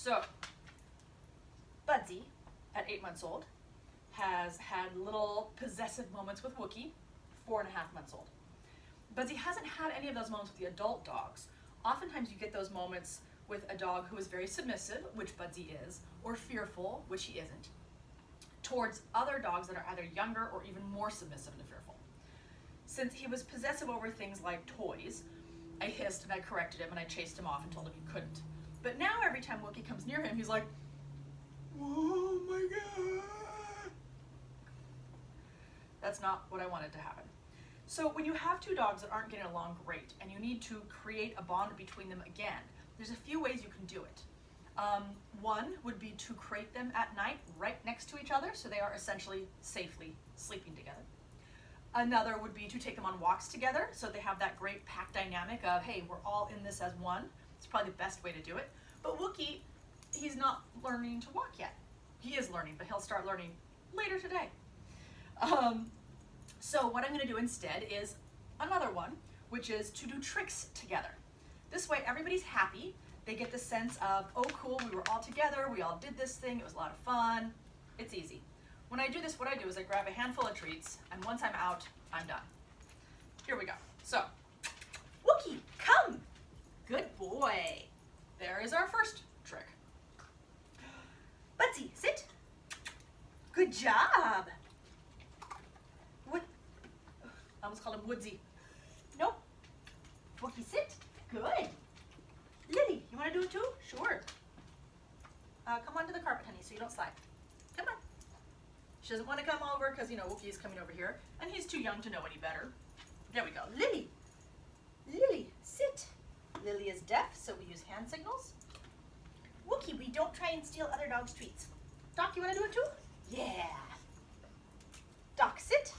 So, Budsy, at 8 months old, has had little possessive moments with Wookie, 4.5 months old. Budsy hasn't had any of those moments with the adult dogs. Oftentimes you get those moments with a dog who is very submissive, which Budsy is, or fearful, which he isn't, towards other dogs that are either younger or even more submissive and fearful. Since he was possessive over things like toys, I hissed and I corrected him and I chased him off and told him he couldn't. But now every time Wookie comes near him, he's like, oh my God. That's not what I wanted to happen. So when you have two dogs that aren't getting along great and you need to create a bond between them again, there's a few ways you can do it. One would be to crate them at night right next to each other so they are essentially safely sleeping together. Another would be to take them on walks together so they have that great pack dynamic of, hey, we're all in this as one. It's probably the best way to do it. But Wookie, he's not learning to walk yet. He is learning, but he'll start learning later today. So what I'm going to do instead is another one, which is to do tricks together. This way everybody's happy. They get the sense of, oh cool, we were all together, we all did this thing, it was a lot of fun. It's easy. When I do this, what I do is I grab a handful of treats, and once I'm out, I'm done. Here we go. So, Wookie, come! Good boy. There is our first trick. Budsy, sit. Good job. I almost called him Woodsy. Nope. Wookie, sit. Good. Lily, you want to do it too? Sure. Come onto the carpet, honey, so you don't slide. Come on. She doesn't want to come over because, you know, Wookie's coming over here, and he's too young to know any better. There we go. Lily. Lily, sit. Lily is deaf, so we use hand signals. Wookie, we don't try and steal other dogs' treats. Doc, you want to do it too? Yeah. Doc, sit.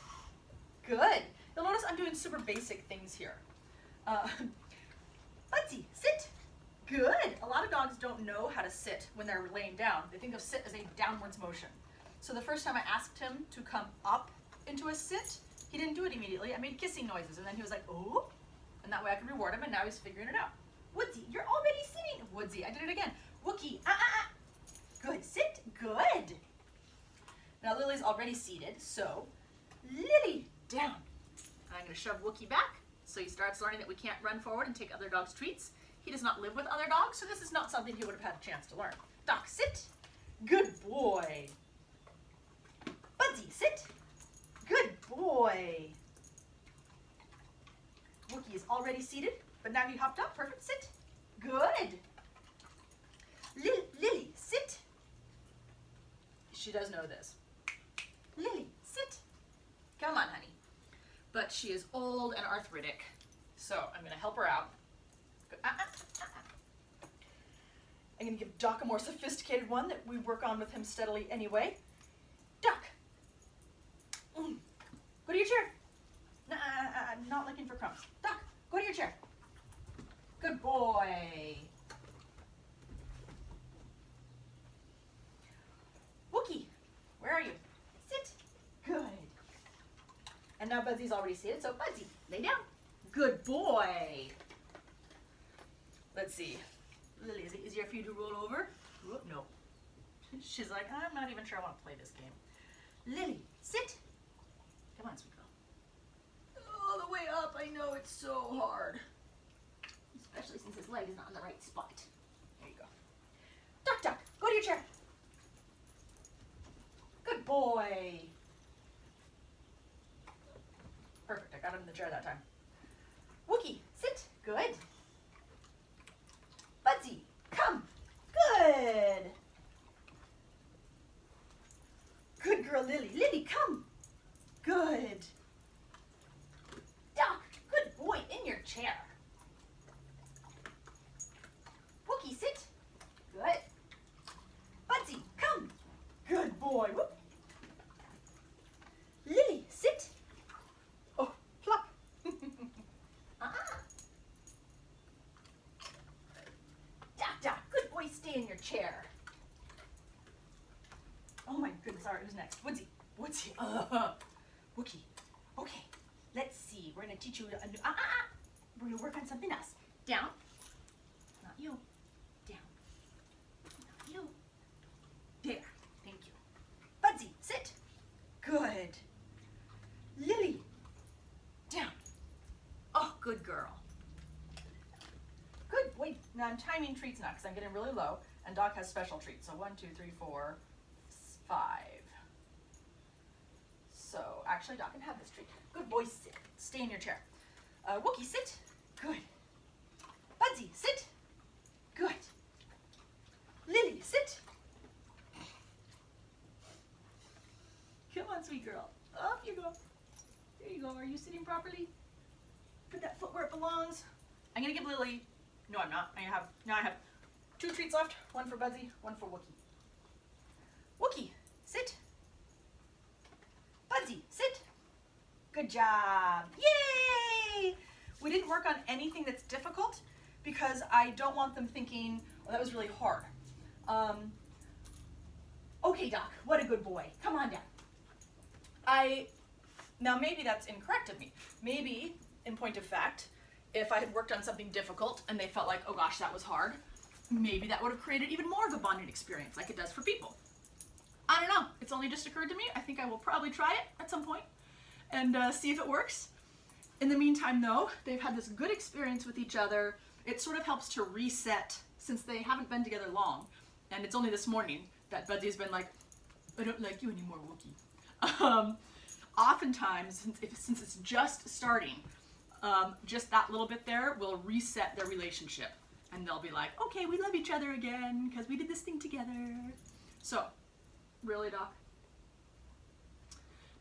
Good. You'll notice I'm doing super basic things here. Budsy, sit. Good. A lot of dogs don't know how to sit when they're laying down. They think of sit as a downwards motion. So the first time I asked him to come up into a sit, he didn't do it immediately. I made kissing noises, and then he was like, oh, and that way I could reward him, and now he's figuring it out. Woodsy, you're already sitting. Woodsy, I did it again. Wookie, Good, sit, good. Now Lily's already seated, so Lily, down. I'm going to shove Wookie back, so he starts learning that we can't run forward and take other dogs' treats. He does not live with other dogs, so this is not something he would have had a chance to learn. Doc, sit. Good boy. Budsy, sit. Good boy. Wookie is already seated, but now he hopped up. Perfect, sit. Good. Lily, sit. She does know this. Lily, sit. Come on, honey. But she is old and arthritic, so I'm going to help her out. I'm going to give Doc a more sophisticated one that we work on with him steadily anyway. Doc, go to your chair. I'm not looking for crumbs. Doc, go to your chair. Good boy. Wookie, where are you? Sit. Good. And now Budsy's already seated, so Budsy, lay down. Good boy. Let's see. Lily, is it easier for you to roll over? Whoop, no. She's like, I'm not even sure I want to play this game. Lily, sit. Come on, sweet girl. All the way up. I know it's so hard. Especially since his leg is not in the right spot. There you go. Duck, duck, go to your chair. Good boy. Perfect, I got him in the chair that time. Wookie, sit. Good. Budsy, come. Good. Good girl, Lily. Lily, come. Good. Doc, good boy, in your chair. Wookie, sit. Good. Budsy, come. Good boy. Whoop. Lily, sit. Oh, flop. Doc, Doc, good boy, stay in your chair. Oh my goodness, all right, who's next? Woodsy. Woodsy. Wookie. Okay, let's see. We're going to teach you a new... We're going to work on something else. Down. Not you. Down. Not girl. Good. Wait, now I'm timing treats now because I'm getting really low, and Doc has special treats. So 1, 2, 3, 4, 5. So actually, Doc can have this treat. Good boy, sit. Stay in your chair. Wookie, sit. Good. Budsy, sit. Good. Lily, sit. Come on, sweet girl. Up you go. There you go. Are you sitting properly? Put that foot where it belongs. I'm gonna give Lily. No, I'm not. I have 2 treats left. One for Budsy, one for Wookie. Wookie, sit. Budsy, sit. Good job. Yay! We didn't work on anything that's difficult because I don't want them thinking, oh, that was really hard. Okay, Doc, what a good boy. Come on down. Now maybe that's incorrect of me. Maybe, in point of fact, if I had worked on something difficult and they felt like, oh gosh, that was hard, maybe that would have created even more of a bonding experience like it does for people. I don't know. It's only just occurred to me. I think I will probably try it at some point and see if it works. In the meantime, though, they've had this good experience with each other. It sort of helps to reset since they haven't been together long. And it's only this morning that Budsy's been like, I don't like you anymore, Wookie. Oftentimes, since it's just starting, just that little bit there will reset their relationship. And they'll be like, okay, we love each other again because we did this thing together. So, really, Doc?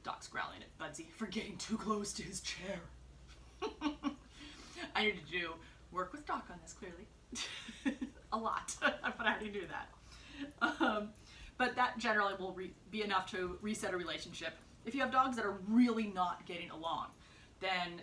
Doc's growling at Budsy for getting too close to his chair. I need to do work with Doc on this, clearly. A lot, but I need to do that. But that generally will be enough to reset a relationship. If you have dogs that are really not getting along, then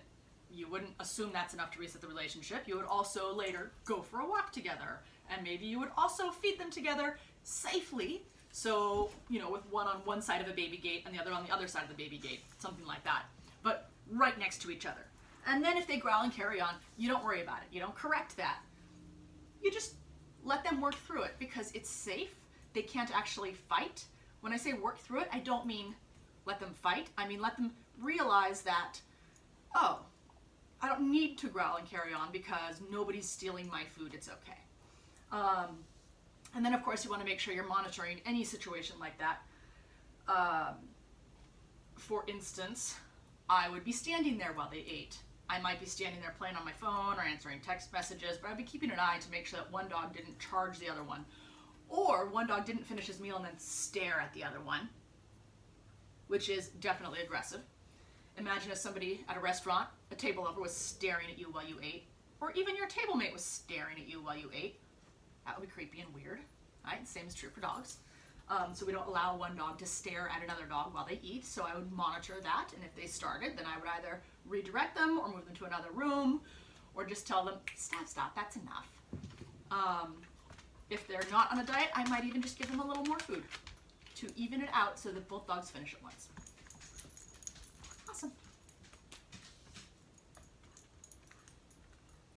you wouldn't assume that's enough to reset the relationship. You would also later go for a walk together, and maybe you would also feed them together safely. So, you know, with one on one side of a baby gate and the other on the other side of the baby gate, something like that, but right next to each other. And then if they growl and carry on, you don't worry about it. You don't correct that. You just let them work through it because it's safe. They can't actually fight. When I say work through it, I don't mean let them fight. I mean let them realize that, oh, I don't need to growl and carry on because nobody's stealing my food. It's okay. And then, of course, you want to make sure you're monitoring any situation like that. For instance, I would be standing there while they ate. I might be standing there playing on my phone or answering text messages, but I'd be keeping an eye to make sure that one dog didn't charge the other one, or one dog didn't finish his meal and then stare at the other one, which is definitely aggressive. Imagine if somebody at a restaurant, a table over, was staring at you while you ate, or even your table mate was staring at you while you ate. That would be creepy and weird, right? Same is true for dogs. So we don't allow one dog to stare at another dog while they eat, so I would monitor that, and if they started, then I would either redirect them or move them to another room, or just tell them, stop, that's enough. If they're not on a diet, I might even just give them a little more food to even it out so that both dogs finish at once.